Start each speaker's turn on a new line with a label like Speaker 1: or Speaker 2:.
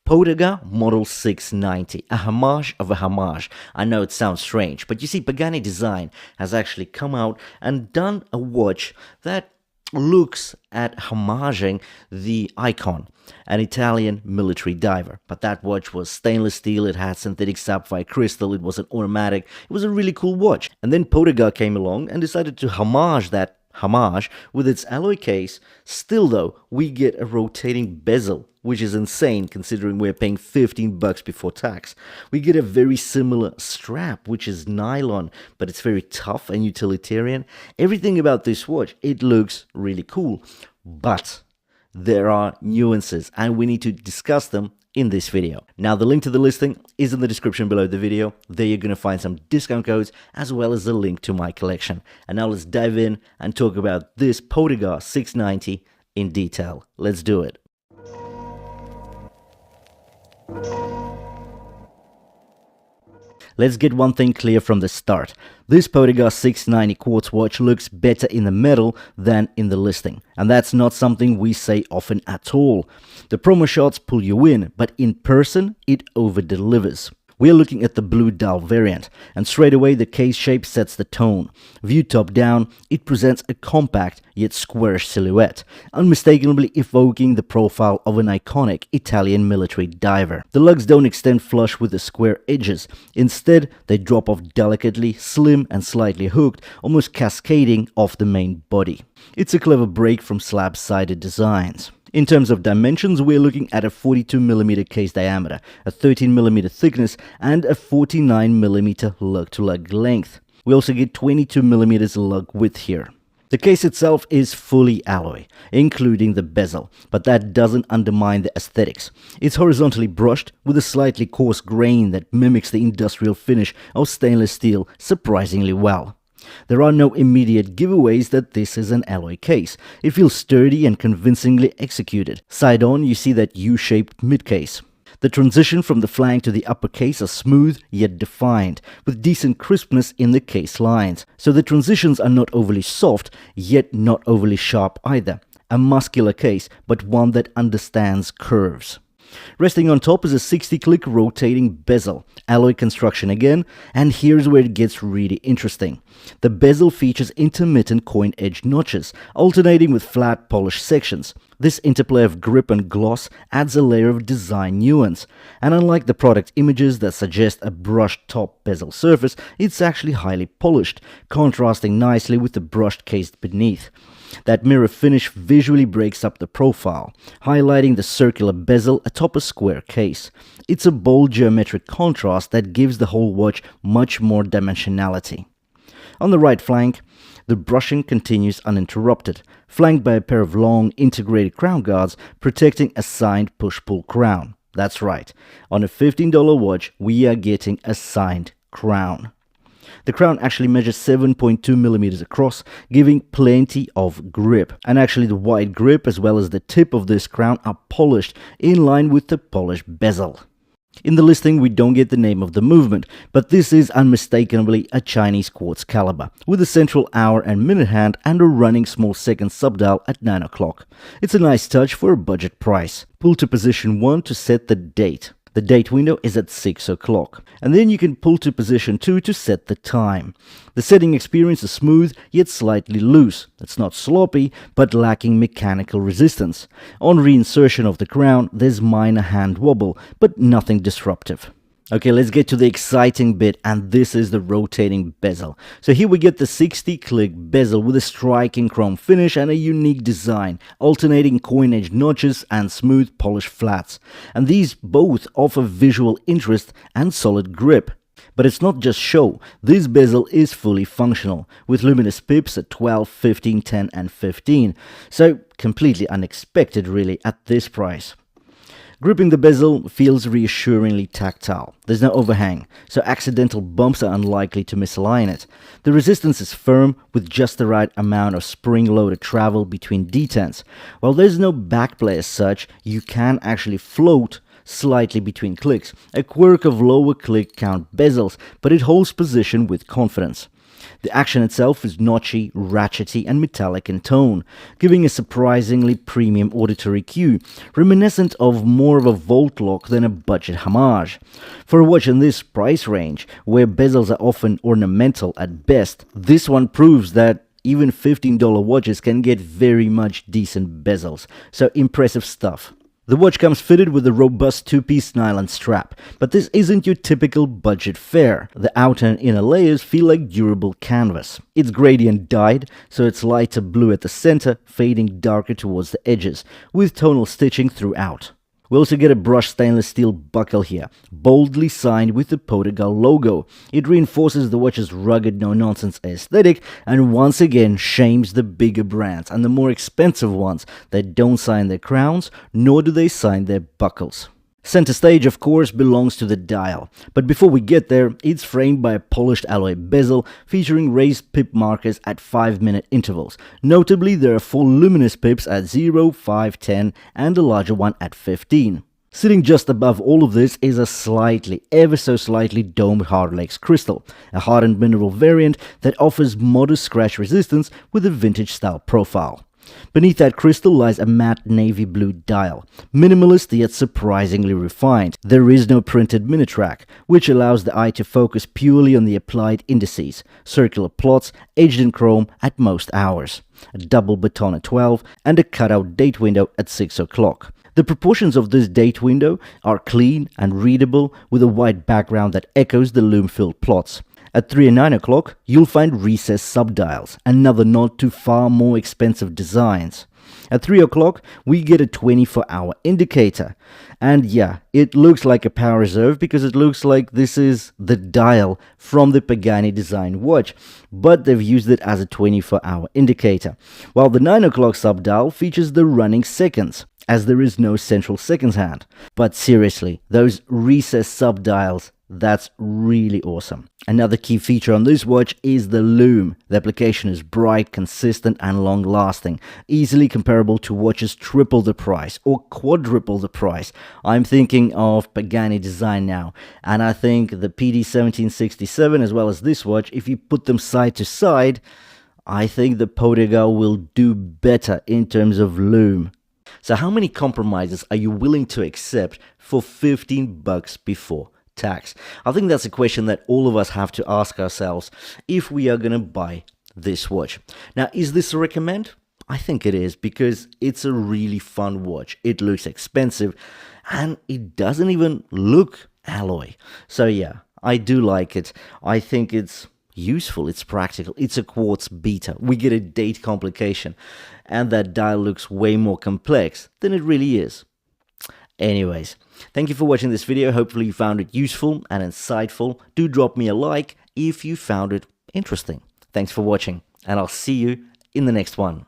Speaker 1: Poedagar Model 690, a homage of a homage. I know it sounds strange, but you see, Pagani Design has actually come out and done a watch that looks at homaging the icon, an Italian military diver. But that watch was stainless steel, it had synthetic sapphire crystal, it was an automatic, it was a really cool watch. And then Poedagar came along and decided to homage that homage with its alloy case. Still though, we get a rotating bezel, which is insane considering we're paying $15 before tax. We get a very similar strap, which is nylon, but it's very tough and utilitarian. Everything about this watch, it looks really cool, but there are nuances and we need to discuss them in this video. Now, the link to the listing is in the description below the video. There you're going to find some discount codes as well as a link to my collection. And now let's dive in and talk about this Poedagar 690 in detail. Let's do it. Let's get one thing clear from the start. This Poedagar 690 quartz watch looks better in the metal than in the listing. And that's not something we say often at all. The promo shots pull you in, but in person, it over-delivers. We are looking at the blue dial variant, and straight away the case shape sets the tone. Viewed top down, it presents a compact yet squarish silhouette, unmistakably evoking the profile of an iconic Italian military diver. The lugs don't extend flush with the square edges. Instead, they drop off delicately, slim and slightly hooked, almost cascading off the main body. It's a clever break from slab-sided designs. In terms of dimensions, we're looking at a 42mm case diameter, a 13mm thickness, and a 49mm lug-to-lug length. We also get 22mm lug width here. The case itself is fully alloy, including the bezel, but that doesn't undermine the aesthetics. It's horizontally brushed with a slightly coarse grain that mimics the industrial finish of stainless steel surprisingly well. There are no immediate giveaways that this is an alloy case. It feels sturdy and convincingly executed. Side on, you see that U-shaped mid-case. The transition from the flank to the upper case are smooth yet defined, with decent crispness in the case lines. So the transitions are not overly soft, yet not overly sharp either. A muscular case, but one that understands curves. Resting on top is a 60-click rotating bezel, alloy construction again, and here's where it gets really interesting. The bezel features intermittent coin edge notches, alternating with flat polished sections. This interplay of grip and gloss adds a layer of design nuance, and unlike the product images that suggest a brushed top bezel surface, it's actually highly polished, contrasting nicely with the brushed case beneath. That mirror finish visually breaks up the profile, highlighting the circular bezel atop a square case. It's a bold geometric contrast that gives the whole watch much more dimensionality. On the right flank, the brushing continues uninterrupted, flanked by a pair of long integrated crown guards protecting a signed push-pull crown. That's right, on a $15 watch we are getting a signed crown. The crown actually measures 7.2mm across, giving plenty of grip. And actually the wide grip as well as the tip of this crown are polished in line with the polished bezel. In the listing we don't get the name of the movement, but this is unmistakably a Chinese quartz caliber, with a central hour and minute hand and a running small second subdial at 9 o'clock. It's a nice touch for a budget price. Pull to position 1 to set the date. The date window is at 6 o'clock, and then you can pull to position 2 to set the time. The setting experience is smooth yet slightly loose. It's not sloppy, but lacking mechanical resistance. On reinsertion of the crown, there's minor hand wobble, but nothing disruptive. Okay, let's get to the exciting bit, and this is the rotating bezel. So here we get the 60-click bezel with a striking chrome finish and a unique design, alternating coin edge notches and smooth polished flats. And these both offer visual interest and solid grip. But it's not just show. This bezel is fully functional, with luminous pips at 12, 15, 10 and 15. So completely unexpected really at this price. Gripping the bezel feels reassuringly tactile. There's no overhang, so accidental bumps are unlikely to misalign it. The resistance is firm, with just the right amount of spring-loaded travel between detents. While there's no backplay as such, you can actually float slightly between clicks, a quirk of lower click count bezels, but it holds position with confidence. The action itself is notchy, ratchety, and metallic in tone, giving a surprisingly premium auditory cue, reminiscent of more of a Volt lock than a budget Homage. For a watch in this price range, where bezels are often ornamental at best, this one proves that even $15 watches can get very much decent bezels, so impressive stuff. The watch comes fitted with a robust two-piece nylon strap, but this isn't your typical budget fare. The outer and inner layers feel like durable canvas. It's gradient dyed, so it's lighter blue at the center, fading darker towards the edges, with tonal stitching throughout. We also get a brushed stainless steel buckle here, boldly signed with the Poedagar logo. It reinforces the watch's rugged no-nonsense aesthetic and once again shames the bigger brands and the more expensive ones that don't sign their crowns, nor do they sign their buckles. Center stage, of course, belongs to the dial, but before we get there, it's framed by a polished alloy bezel featuring raised pip markers at 5-minute intervals. Notably, there are 4 luminous pips at 0, 5, 10, and a larger one at 15. Sitting just above all of this is a ever so slightly domed hard lace crystal, a hardened mineral variant that offers modest scratch resistance with a vintage style profile. Beneath that crystal lies a matte navy blue dial, minimalist yet surprisingly refined. There is no printed mini-track, which allows the eye to focus purely on the applied indices, circular plots edged in chrome at most hours, a double baton at 12, and a cutout date window at 6 o'clock. The proportions of this date window are clean and readable with a white background that echoes the lume-filled plots. At 3 and 9 o'clock, you'll find recessed subdials, another nod to far more expensive designs. At 3 o'clock, we get a 24-hour indicator. And yeah, it looks like a power reserve because it looks like this is the dial from the Pagani design watch, but they've used it as a 24-hour indicator. While the 9 o'clock subdial features the running seconds, as there is no central seconds hand. But seriously, those recessed subdials, that's really awesome. Another key feature on this watch is the lume. The application is bright, consistent, and long-lasting, easily comparable to watches triple the price or quadruple the price. I'm thinking of Pagani design now, and I think the PD 1767 as well as this watch, if you put them side to side, I think the Poedagar will do better in terms of lume. So how many compromises are you willing to accept for $15 before tax? I think that's a question that all of us have to ask ourselves if we are going to buy this watch. Now, is this a recommend? I think it is because it's a really fun watch. It looks expensive and it doesn't even look alloy. So yeah, I do like it. I think it's useful, it's practical, it's a quartz beta. We get a date complication and that dial looks way more complex than it really is. Anyways, thank you for watching this video. Hopefully you found it useful and insightful. Do drop me a like if you found it interesting. Thanks for watching, and I'll see you in the next one.